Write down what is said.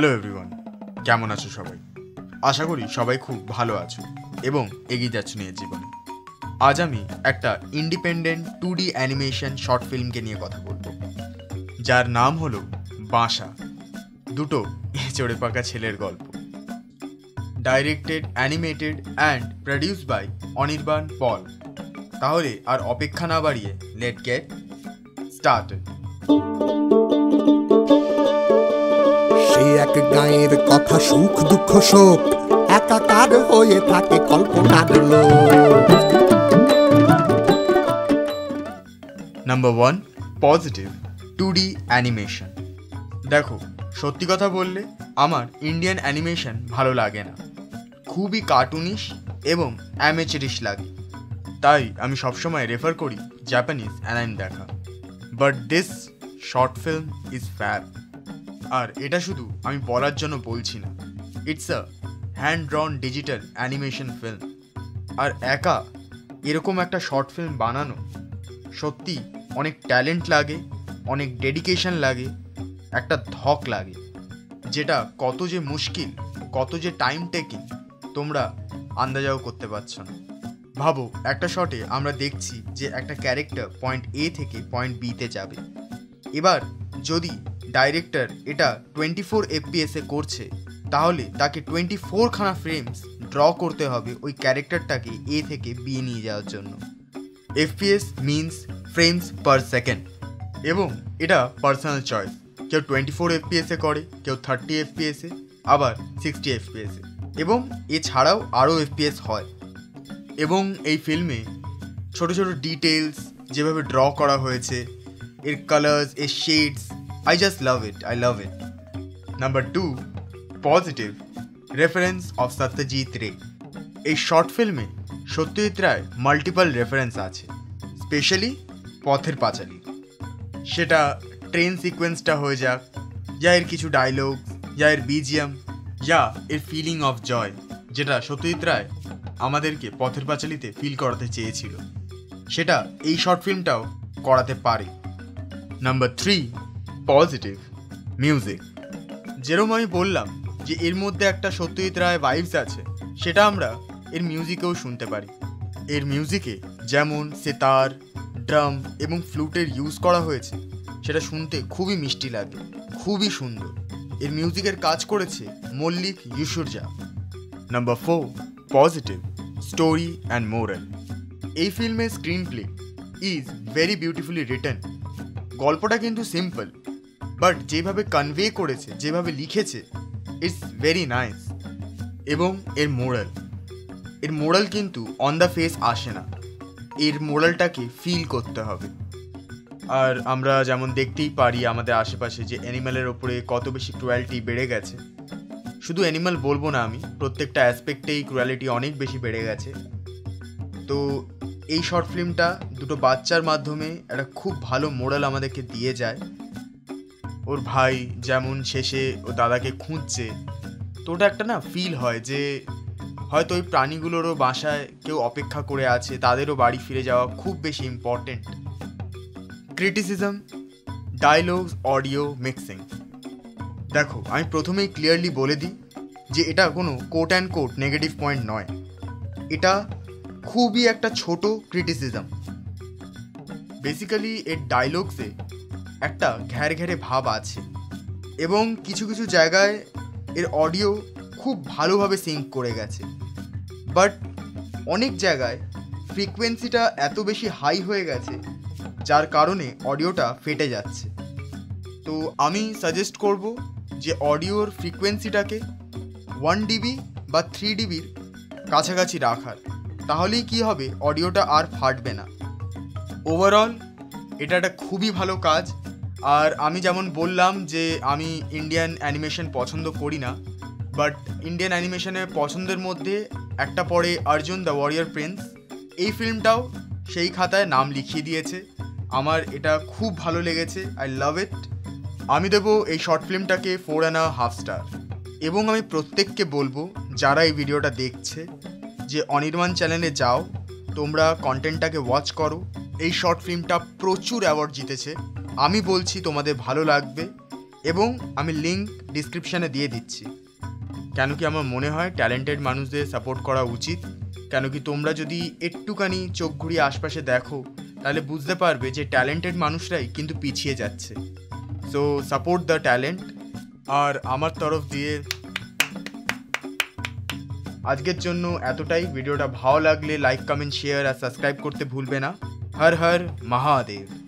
Hello everyone, কেমন আছো সবাই? আশা করি সবাই খুব ভালো আছো এবং এগিয়ে যাচ্ছ নিজের জীবনে। আজ আমি একটা ইন্ডিপেন্ডেন্ট 2D অ্যানিমেশন শর্ট ফিল্মকে নিয়ে কথা বলবো, যার নাম হলো বাসা, দুটো চড়ে পাকা ছেলের গল্প। Directed, animated and produced by Anirban Paul. তাহলে আর অপেক্ষা না বাড়িয়ে লেট গেট স্টার্টেড। সে এক গায়ের কথা, সুখ দুঃখ শোক একাকার হয়ে থাকে কল্পনার লোক। Number 1, positive 2D animation. দেখো, সত্যি কথা বললে আমার ইন্ডিয়ান অ্যানিমেশন ভালো লাগে না, খুবই কার্টুনিশ এবং অ্যামেচারিশ লাগে। তাই আমি সবসময় রেফার করি জাপানিজ অ্যানিমে দেখা। But this short film is fab. আর এটা শুধু আমি বলার জন্য বলছি না, it's a hand drawn digital animation film. আর একা এরকম একটা শর্ট ফিল্ম বানানো সত্যি অনেক ট্যালেন্ট লাগে, অনেক ডেডিকেশন লাগে, একটা ধক লাগে, যেটা কত যে মুশকিল, কত যে টাইম টেকিং তোমরা আন্দাজাও করতে পারছো না। ভাবো, একটা শটে আমরা দেখছি যে একটা ক্যারেক্টার পয়েন্ট এ থেকে পয়েন্ট বিতে যাবে। এবার যদি ডাইরেক্টর এটা 24 FPS-এ করছে, তাহলে তাকে 24খানা ফ্রেমস ড্র করতে হবে ওই ক্যারেক্টারটাকে এ থেকে বি নিয়ে যাওয়ার জন্য। FPS means frames per second, এবং এটা পার্সোনাল চয়েস। কেউ 24 FPS-এ করে, কেউ 30 FPS-এ, আবার 60 FPS-এ, এবং এছাড়াও আরও FPS হয়। এবং এই ফিল্মে ছোট ছোট ডিটেলস যেভাবে ড্র করা হয়েছে, এর কালার্স, এর shades, I just love it. I love it. Number 2, positive reference of Satyajit Ray. এই শর্ট ফিল্মে সত্যজিৎ রায় মাল্টিপল রেফারেন্স আছে, স্পেশালি পথের পাঁচালী। সেটা ট্রেন সিকোয়েন্সটা হয়ে যাক, যা এর কিছু ডায়লগ, যা এর বিজিএম, যা এর ফিলিং অফ জয়, যেটা সত্যজিৎ রায় আমাদেরকে পথের পাঁচালীতে ফিল করাতে চেয়েছিল, সেটা এই শর্ট ফিল্মটাও করাতে পারে। Number 3, positive music. যেরকম আমি বললাম যে এর মধ্যে একটা সত্যজিৎ রায় ভাইবস আছে, সেটা আমরা এর মিউজিকেও শুনতে পারি। এর মিউজিকে যেমন সেতার, ড্রাম এবং ফ্লুটের ইউজ করা হয়েছে, সেটা শুনতে খুবই মিষ্টি লাগে, খুবই সুন্দর। এর মিউজিকের কাজ করেছে মল্লিক ইউসুরজা। Number 4, positive story and moral. এই ফিল্মের screenplay is very beautifully written. গল্পটা কিন্তু সিম্পল, বাট যেভাবে কনভে করেছে, যেভাবে লিখেছে, ইটস ভেরি নাইস। এবং এর মোরাল কিন্তু অন দ্য ফেস আসে না, এর মোরালটাকে ফিল করতে হবে। আর আমরা যেমন দেখতেই পারি আমাদের আশেপাশে যে অ্যানিম্যালের ওপরে কত বেশি ক্রুয়ালিটি বেড়ে গেছে। শুধু অ্যানিম্যাল বলবো না আমি, প্রত্যেকটা অ্যাসপেক্টেই ক্রুয়ালিটি অনেক বেশি বেড়ে গেছে। তো এই শর্ট ফিল্মটা দুটো বাচ্চার মাধ্যমে একটা খুব ভালো মোরাল আমাদেরকে দিয়ে যায়। ওর ভাই যেমন শেষে ও দাদাকে খুঁজছে, তো ওটা একটা না ফিল হয় যে হয়তো ওই প্রাণীগুলোরও বাসায় কেউ অপেক্ষা করে আছে, তাদেরও বাড়ি ফিরে যাওয়া খুব বেশি important. Criticism, dialogues, audio mixing. দেখো, আমি প্রথমেই ক্লিয়ারলি বলে দিই যে এটা কোনো quote and quote negative point নয়, এটা খুবই একটা ছোট ক্রিটিসিজম। বেসিক্যালি এর ডায়লগসে একটা ঘ্যার ঘ্যারে ভাব আছে, এবং কিছু কিছু জায়গায় এর অডিও খুব ভালোভাবে সিঙ্ক করে গেছে, বাট অনেক জায়গায় ফ্রিকোয়েন্সিটা এত বেশি হাই হয়ে গেছে যার কারণে অডিওটা ফেটে যাচ্ছে। তো আমি সাজেস্ট করব যে অডিওর ফ্রিকোয়েন্সিটাকে 1 dB বা 3 dBর কাছাকাছি রাখার, তাহলেই কি হবে, অডিওটা আর ফাটবে না। ওভারঅল এটা একটা খুবই ভালো কাজ। আর আমি যেমন বললাম যে আমি ইন্ডিয়ান অ্যানিমেশন পছন্দ করি না, বাট ইন্ডিয়ান অ্যানিমেশনের পছন্দের মধ্যে একটা পড়ে অর্জুন দ্য ওয়ারিয়র প্রিন্স। এই ফিল্মটাও সেই খাতায় নাম লিখিয়ে দিয়েছে। আমার এটা খুব ভালো লেগেছে, আই লাভ ইট। আমি দেবো এই শর্ট ফিল্মটাকে 4.5 স্টার। এবং আমি প্রত্যেককে বলবো যারা এই ভিডিওটা দেখছে যে অনির্বাণ চ্যানেলে যাও, তোমরা কন্টেন্টটাকে ওয়াচ করো। এই শর্ট ফিল্মটা প্রচুর অ্যাওয়ার্ড জিতেছে, আমি বলছি তোমাদের ভালো লাগবে। এবং আমি লিঙ্ক ডিসক্রিপশানে দিয়ে দিচ্ছি। কেন কি আমার মনে হয় ট্যালেন্টেড মানুষদের সাপোর্ট করা উচিত। কেন কি তোমরা যদি একটুখানি চোখ ঘুরিয়ে আশপাশে দেখো তাহলে বুঝতে পারবে যে ট্যালেন্টেড মানুষরাই কিন্তু পিছিয়ে যাচ্ছে। So support the talent. আর আমার তরফ দিয়ে আজকের জন্য এতটাই। ভিডিওটা ভালো লাগলে লাইক, কমেন্ট, শেয়ার আর সাবস্ক্রাইব করতে ভুলবে না। হর হর মহাদেব।